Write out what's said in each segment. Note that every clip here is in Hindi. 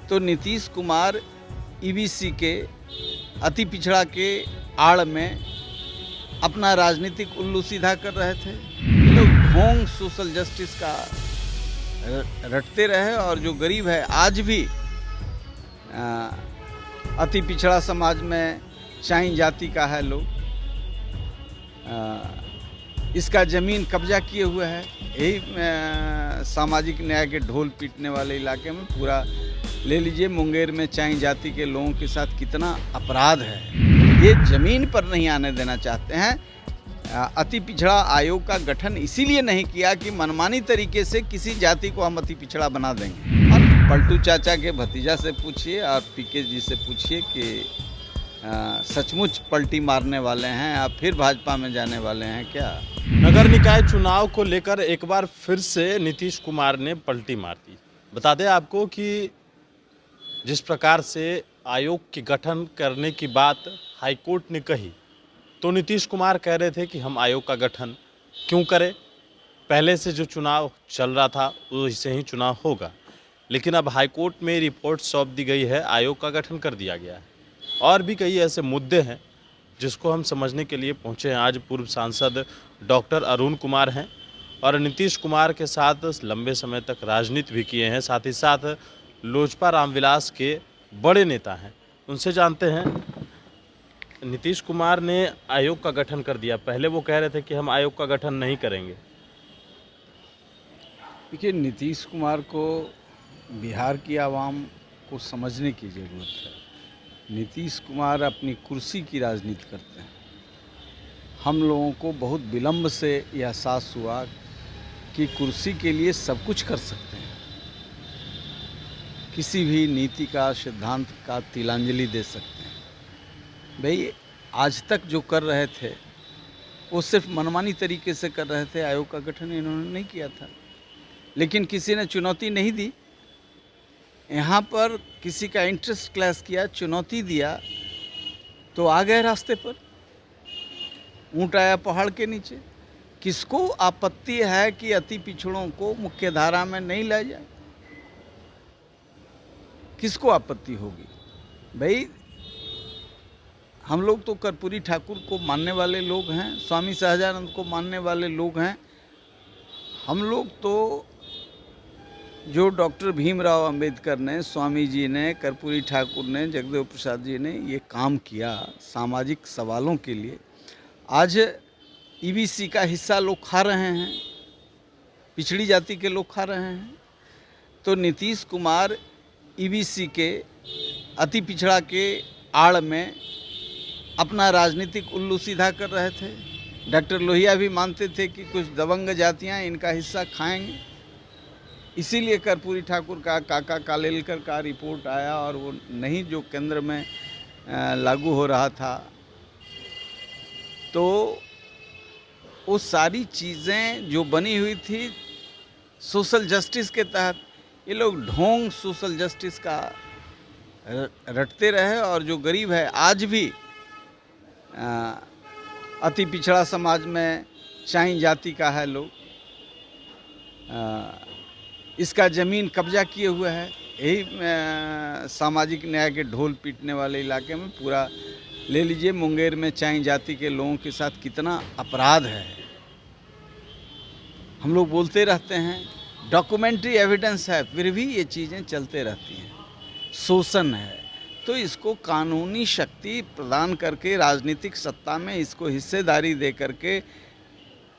तो नीतीश कुमार ईबीसी के अति पिछड़ा के आड़ में अपना राजनीतिक उल्लू सीधा कर रहे थे। ये लोग ढोंग सोशल जस्टिस का रटते रहे और जो गरीब है आज भी अति पिछड़ा समाज में चाई जाति का है लोग, इसका ज़मीन कब्जा किए हुए है। यही सामाजिक न्याय के ढोल पीटने वाले इलाके में पूरा ले लीजिए, मुंगेर में चाई जाति के लोगों के साथ कितना अपराध है। ये ज़मीन पर नहीं आने देना चाहते हैं। अति पिछड़ा आयोग का गठन इसीलिए नहीं किया कि मनमानी तरीके से किसी जाति को हम अति पिछड़ा बना देंगे। और पलटू चाचा के भतीजा से पूछिए और पीके जी से पूछिए कि सचमुच पलटी मारने वाले हैं या फिर भाजपा में जाने वाले हैं क्या। नगर निकाय चुनाव को लेकर एक बार फिर से नीतीश कुमार ने पलटी मार दी। बता दें आपको कि जिस प्रकार से आयोग के गठन करने की बात हाईकोर्ट ने कही, तो नीतीश कुमार कह रहे थे कि हम आयोग का गठन क्यों करें, पहले से जो चुनाव चल रहा था वैसे ही चुनाव होगा। लेकिन अब हाईकोर्ट में रिपोर्ट सौंप दी गई है, आयोग का गठन कर दिया गया है। और भी कई ऐसे मुद्दे हैं जिसको हम समझने के लिए पहुंचे हैं। आज पूर्व सांसद डॉक्टर अरुण कुमार हैं और नीतीश कुमार के साथ लंबे समय तक राजनीति भी किए हैं, साथ ही साथ लोजपा रामविलास के बड़े नेता हैं। उनसे जानते हैं, नीतीश कुमार ने आयोग का गठन कर दिया, पहले वो कह रहे थे कि हम आयोग का गठन नहीं करेंगे। देखिए, नीतीश कुमार को बिहार की आवाम को समझने की ज़रूरत है। नीतीश कुमार अपनी कुर्सी की राजनीति करते हैं। हम लोगों को बहुत विलंब से यह एहसास हुआ कि कुर्सी के लिए सब कुछ कर सकते हैं, किसी भी नीति का सिद्धांत का तिलांजलि दे सकते हैं। भाई, आज तक जो कर रहे थे वो सिर्फ मनमानी तरीके से कर रहे थे। आयोग का गठन इन्होंने नहीं किया था, लेकिन किसी ने चुनौती नहीं दी। यहाँ पर किसी का इंटरेस्ट क्लैश किया, चुनौती दिया तो आ गए रास्ते पर। ऊँट आया पहाड़ के नीचे। किसको आपत्ति है कि अति पिछड़ों को मुख्य धारा में नहीं लाया जाए? किसको आपत्ति होगी? भाई, हम लोग तो कर्पूरी ठाकुर को मानने वाले लोग हैं, स्वामी सहजानंद को मानने वाले लोग हैं। हम लोग तो जो डॉक्टर भीमराव अंबेडकर ने, स्वामी जी ने, कर्पूरी ठाकुर ने, जगदेव प्रसाद जी ने ये काम किया सामाजिक सवालों के लिए, आज ईबीसी का हिस्सा लोग खा रहे हैं, पिछड़ी जाति के लोग खा रहे हैं। तो नीतीश कुमार ईबीसी के अति पिछड़ा के आड़ में अपना राजनीतिक उल्लू सीधा कर रहे थे। डॉक्टर लोहिया भी मानते थे कि कुछ दबंग जातियां इनका हिस्सा खाएंगे, इसीलिए कर्पूरी ठाकुर का काका कालेलकर का रिपोर्ट आया और वो नहीं जो केंद्र में लागू हो रहा था। तो वो सारी चीज़ें जो बनी हुई थी सोशल जस्टिस के तहत, ये लोग ढोंग सोशल जस्टिस का रटते रहे और जो गरीब है आज भी अति पिछड़ा समाज में चाई जाति का है लोग, इसका ज़मीन कब्जा किए हुए है। यही सामाजिक न्याय के ढोल पीटने वाले इलाके में पूरा ले लीजिए, मुंगेर में चाई जाति के लोगों के साथ कितना अपराध है। हम लोग बोलते रहते हैं, डॉक्यूमेंट्री एविडेंस है, फिर भी ये चीज़ें चलते रहती हैं। शोषण है, तो इसको कानूनी शक्ति प्रदान करके राजनीतिक सत्ता में इसको हिस्सेदारी दे करके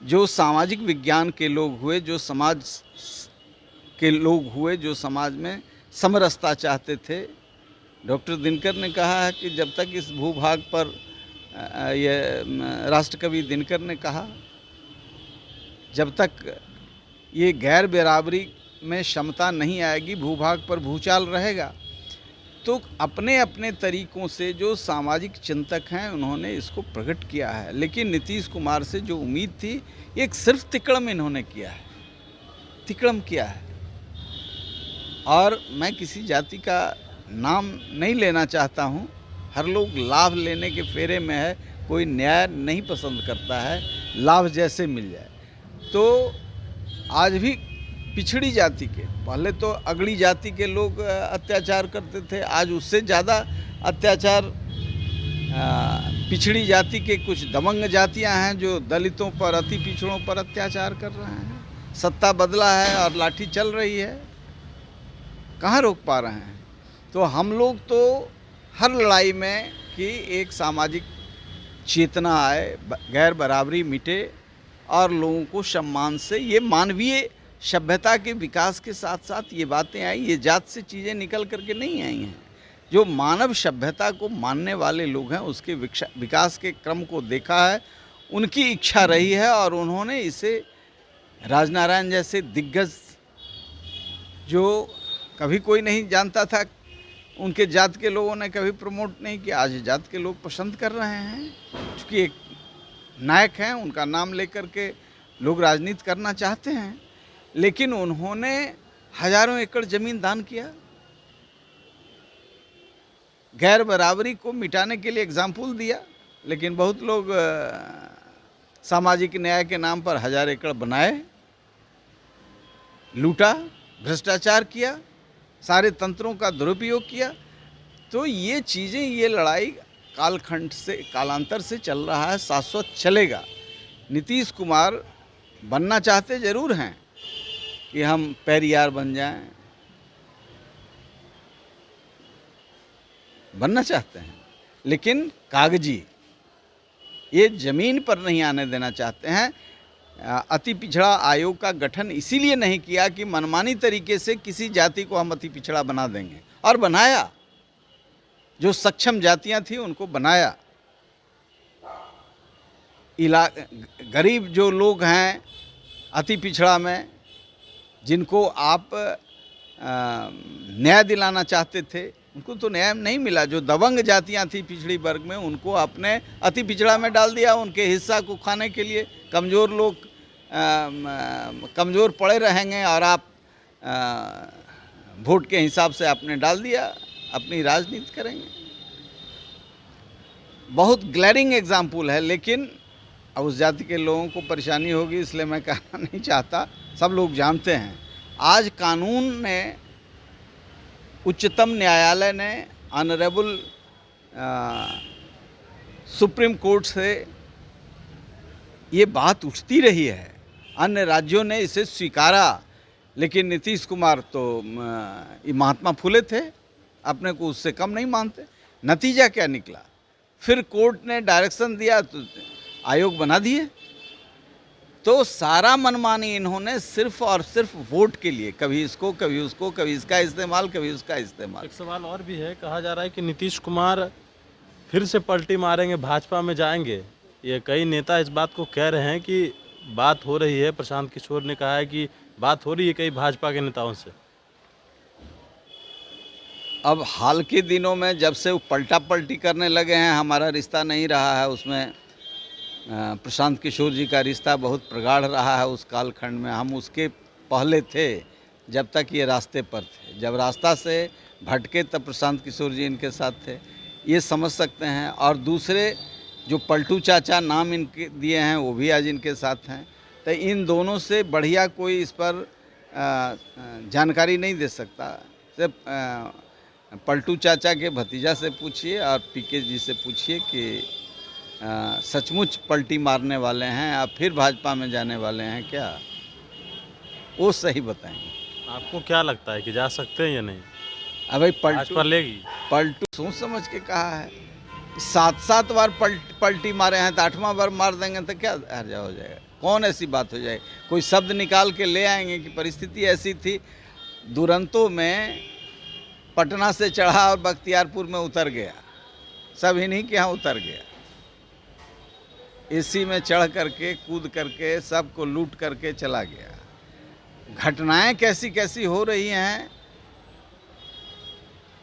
जो सामाजिक विज्ञान के लोग हुए, जो समाज के लोग हुए, जो समाज में समरसता चाहते थे। डॉक्टर दिनकर ने कहा है कि जब तक इस भूभाग पर ये राष्ट्रकवि दिनकर ने कहा, जब तक ये गैर बराबरी में क्षमता नहीं आएगी, भूभाग पर भूचाल रहेगा। तो अपने अपने तरीक़ों से जो सामाजिक चिंतक हैं उन्होंने इसको प्रकट किया है। लेकिन नीतीश कुमार से जो उम्मीद थी, एक सिर्फ तिकड़म इन्होंने किया है, तिकड़म किया है। और मैं किसी जाति का नाम नहीं लेना चाहता हूँ, हर लोग लाभ लेने के फेरे में है, कोई न्याय नहीं पसंद करता है, लाभ जैसे मिल जाए। तो आज भी पिछड़ी जाति के, पहले तो अगड़ी जाति के लोग अत्याचार करते थे, आज उससे ज़्यादा अत्याचार पिछड़ी जाति के कुछ दबंग जातियां हैं जो दलितों पर, अति पिछड़ों पर अत्याचार कर रहे हैं। सत्ता बदला है और लाठी चल रही है, कहाँ रोक पा रहे हैं। तो हम लोग तो हर लड़ाई में कि एक सामाजिक चेतना आए, गैर बराबरी मिटे और लोगों को सम्मान से, ये मानवीय सभ्यता के विकास के साथ साथ ये बातें आई, ये जात से चीज़ें निकल करके नहीं आई हैं। जो मानव सभ्यता को मानने वाले लोग हैं उसके विकास के क्रम को देखा है, उनकी इच्छा रही है और उन्होंने इसे राजनारायण जैसे दिग्गज जो कभी कोई नहीं जानता था, उनके जात के लोगों ने कभी प्रमोट नहीं किया, आज जात के लोग पसंद कर रहे हैं क्योंकि एक नायक हैं, उनका नाम लेकर के लोग राजनीति करना चाहते हैं। लेकिन उन्होंने हजारों एकड़ ज़मीन दान किया, गैर बराबरी को मिटाने के लिए एग्जाम्पल दिया। लेकिन बहुत लोग सामाजिक न्याय के नाम पर 1000 एकड़ बनाए, लूटा, भ्रष्टाचार किया, सारे तंत्रों का दुरुपयोग किया। तो ये चीज़ें, ये लड़ाई कालखंड से, कालांतर से चल रहा है, शाश्वत चलेगा। नीतीश कुमार बनना चाहते ज़रूर हैं कि हम पेरियार बन जाएं, बनना चाहते हैं, लेकिन कागजी, ये ज़मीन पर नहीं आने देना चाहते हैं। अति पिछड़ा आयोग का गठन इसीलिए नहीं किया कि मनमानी तरीके से किसी जाति को हम अति पिछड़ा बना देंगे, और बनाया। जो सक्षम जातियां थी उनको बनाया। गरीब जो लोग हैं अति पिछड़ा में, जिनको आप न्याय दिलाना चाहते थे, उनको तो न्याय नहीं मिला। जो दबंग जातियां थी पिछड़ी वर्ग में, उनको आपने अति पिछड़ा में डाल दिया उनके हिस्सा को खाने के लिए। कमज़ोर लोग कमज़ोर पड़े रहेंगे और आप वोट के हिसाब से आपने डाल दिया, अपनी राजनीति करेंगे। बहुत ग्लैरिंग एग्जाम्पल है, लेकिन अब उस जाति के लोगों को परेशानी होगी इसलिए मैं कहना नहीं चाहता, सब लोग जानते हैं। आज कानून ने, उच्चतम न्यायालय ने, ऑनरेबल सुप्रीम कोर्ट से ये बात उठती रही है, अन्य राज्यों ने इसे स्वीकारा। लेकिन नीतीश कुमार तो ये महात्मा फूले थे, अपने को उससे कम नहीं मानते। नतीजा क्या निकला? फिर कोर्ट ने डायरेक्शन दिया तो आयोग बना दिए। तो सारा मनमानी इन्होंने सिर्फ और सिर्फ वोट के लिए, कभी इसको कभी उसको, कभी इसका इस्तेमाल कभी उसका इस्तेमाल। एक सवाल और भी है, कहा जा रहा है कि नीतीश कुमार फिर से पलटी मारेंगे, भाजपा में जाएंगे। ये कई नेता इस बात को कह रहे हैं कि बात हो रही है, प्रशांत किशोर ने कहा है कि बात हो रही है कई भाजपा के नेताओं से। अब हाल के दिनों में जब से वो पलटा पलटी करने लगे हैं, हमारा रिश्ता नहीं रहा है उसमें, प्रशांत किशोर जी का रिश्ता बहुत प्रगाढ़ रहा है उस कालखंड में। हम उसके पहले थे जब तक ये रास्ते पर थे, जब रास्ता से भटके तब प्रशांत किशोर जी इनके साथ थे, ये समझ सकते हैं। और दूसरे जो पलटू चाचा नाम इनके दिए हैं वो भी आज इनके साथ हैं। तो इन दोनों से बढ़िया कोई इस पर जानकारी नहीं दे सकता। सिर्फ पलटू चाचा के भतीजा से पूछिए और पीके जी से पूछिए कि सचमुच पलटी मारने वाले हैं या फिर भाजपा में जाने वाले हैं क्या, वो सही बताएंगे। आपको क्या लगता है कि जा सकते हैं या नहीं? अब भाई भाजपा लेगी? पलटू सोच समझ के कहा है, 7 बार पलटी मारे हैं तो 8वां बार मार देंगे तो क्या हर्जा हो जाएगा? कौन ऐसी बात हो जाएगी? कोई शब्द निकाल के ले आएंगे कि परिस्थिति ऐसी थी। दुरंतो में पटना से चढ़ा और बख्तियारपुर में उतर गया, सब इन्हीं के यहाँ उतर गया। एसी में चढ़ करके, कूद करके, सबको लूट करके चला गया। घटनाएं कैसी कैसी हो रही हैं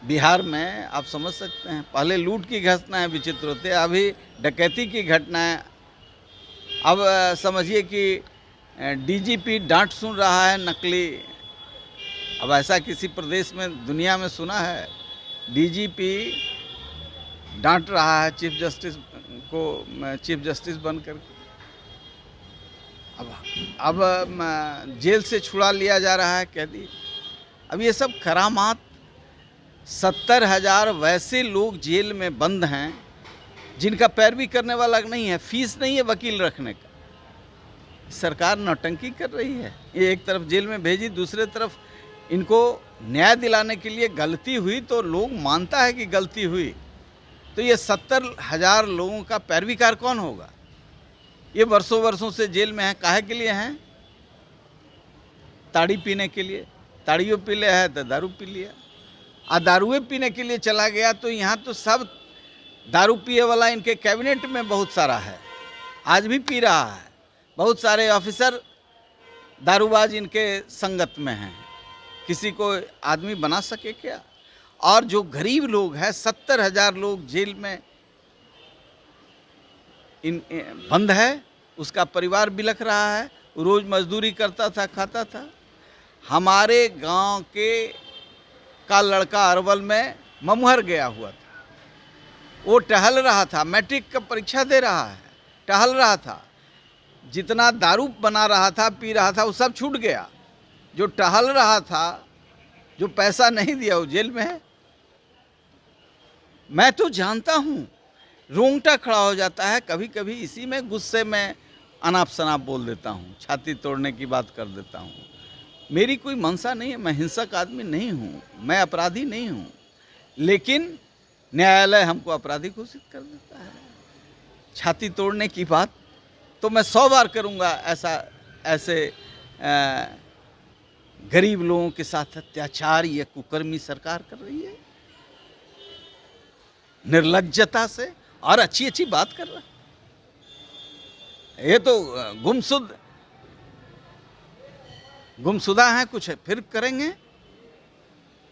बिहार में, आप समझ सकते हैं। पहले लूट की घटनाएं विचित्र होते, अभी डकैती की घटनाएं। अब समझिए कि डीजीपी डांट सुन रहा है नकली। अब ऐसा किसी प्रदेश में दुनिया में सुना है? डीजीपी डांट रहा है चीफ जस्टिस को, चीफ जस्टिस बनकर। अब जेल से छुड़ा लिया जा रहा है कैदी। अब ये सब करामात, 70,000 वैसे लोग जेल में बंद हैं जिनका पैरवी करने वाला नहीं है, फीस नहीं है वकील रखने का। सरकार नौटंकी कर रही है। ये एक तरफ जेल में भेजी, दूसरे तरफ इनको न्याय दिलाने के लिए गलती हुई तो लोग मानता है कि गलती हुई, तो ये 70,000 लोगों का पैरवीकार कौन होगा? ये वर्षों वर्षों से जेल में है, काहे के लिए हैं? ताड़ी पीने के लिए। ताड़ियों पी ले है तो दारू पी लिया, और दारुए पीने के लिए चला गया तो यहाँ तो सब दारू पिए वाला इनके कैबिनेट में बहुत सारा है, आज भी पी रहा है। बहुत सारे ऑफिसर दारूबाज इनके संगत में हैं। किसी को आदमी बना सके क्या? और जो गरीब लोग हैं, 70,000 लोग जेल में बंद है, उसका परिवार बिलख रहा है, रोज़ मजदूरी करता था, खाता था। हमारे गांव का लड़का अरवल में ममुहर गया हुआ था, वो टहल रहा था, मैट्रिक का परीक्षा दे रहा है, टहल रहा था। जितना दारू बना रहा था, पी रहा था, वो सब छूट गया। जो टहल रहा था, जो पैसा नहीं दिया, वो जेल में है। मैं तो जानता हूँ, रोंगटा खड़ा हो जाता है कभी कभी, इसी में गुस्से में अनाप शनाप बोल देता हूँ, छाती तोड़ने की बात कर देता हूँ। मेरी कोई मंशा नहीं है, मैं हिंसक आदमी नहीं हूँ, मैं अपराधी नहीं हूँ, लेकिन न्यायालय हमको अपराधी घोषित कर देता है। छाती तोड़ने की बात तो मैं 100 बार करूँगा। ऐसे गरीब लोगों के साथ अत्याचार ये कुकर्मी सरकार कर रही है, निर्लज्जता से, और अच्छी अच्छी बात कर रहा है। ये तो गुमशुदा हैं, कुछ फिर करेंगे।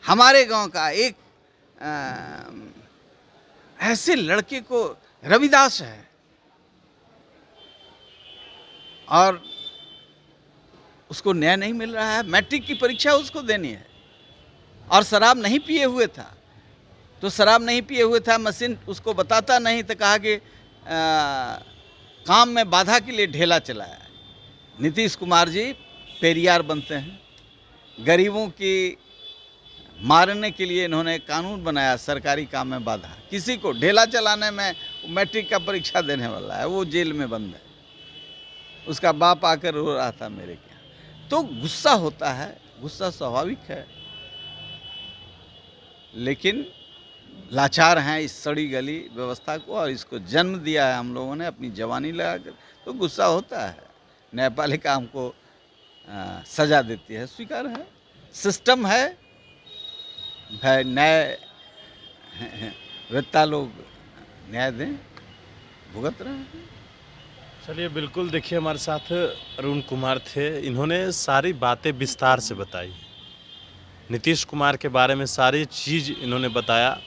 हमारे गांव का एक ऐसे लड़के को, रविदास है, और उसको न्याय नहीं मिल रहा है। मैट्रिक की परीक्षा उसको देनी है, और शराब नहीं पिए हुए था, तो शराब नहीं पिए हुए था, मशीन उसको बताता नहीं तो कहा कि काम में बाधा के लिए ढेला चलाया। नीतीश कुमार जी पेरियार बनते हैं, गरीबों की मारने के लिए इन्होंने कानून बनाया, सरकारी काम में बाधा। किसी को ढेला चलाने में, मैट्रिक का परीक्षा देने वाला है, वो जेल में बंद है, उसका बाप आकर रो रहा था मेरे क्या। तो गुस्सा होता है, गुस्सा स्वाभाविक है, लेकिन लाचार हैं इस सड़ी गली व्यवस्था को, और इसको जन्म दिया है हम लोगों ने अपनी जवानी लगाकर, तो गुस्सा होता है। न्यायपालिका हमको सजा देती है, स्वीकार है, सिस्टम है, न्याय वेत्ता लोग न्याय दें, भुगत रहे हैं। चलिए, बिल्कुल। देखिए, हमारे साथ अरुण कुमार थे, इन्होंने सारी बातें विस्तार से बताई, नीतीश कुमार के बारे में सारी चीज़ इन्होंने बताया,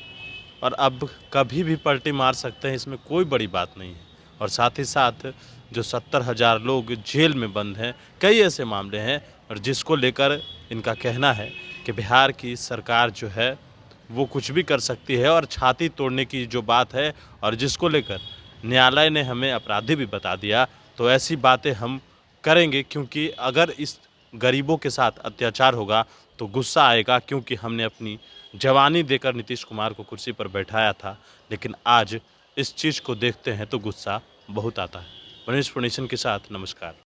और अब कभी भी पलटी मार सकते हैं, इसमें कोई बड़ी बात नहीं है। और साथ ही साथ जो 70,000 लोग जेल में बंद हैं, कई ऐसे मामले हैं, और जिसको लेकर इनका कहना है कि बिहार की सरकार जो है वो कुछ भी कर सकती है, और छाती तोड़ने की जो बात है, और जिसको लेकर न्यायालय ने हमें अपराधी भी बता दिया, तो ऐसी बातें हम करेंगे, क्योंकि अगर इस गरीबों के साथ अत्याचार होगा तो गुस्सा आएगा, क्योंकि हमने अपनी जवानी देकर नीतीश कुमार को कुर्सी पर बैठाया था, लेकिन आज इस चीज़ को देखते हैं तो गुस्सा बहुत आता है। मनीष फोर्नेशन के साथ नमस्कार।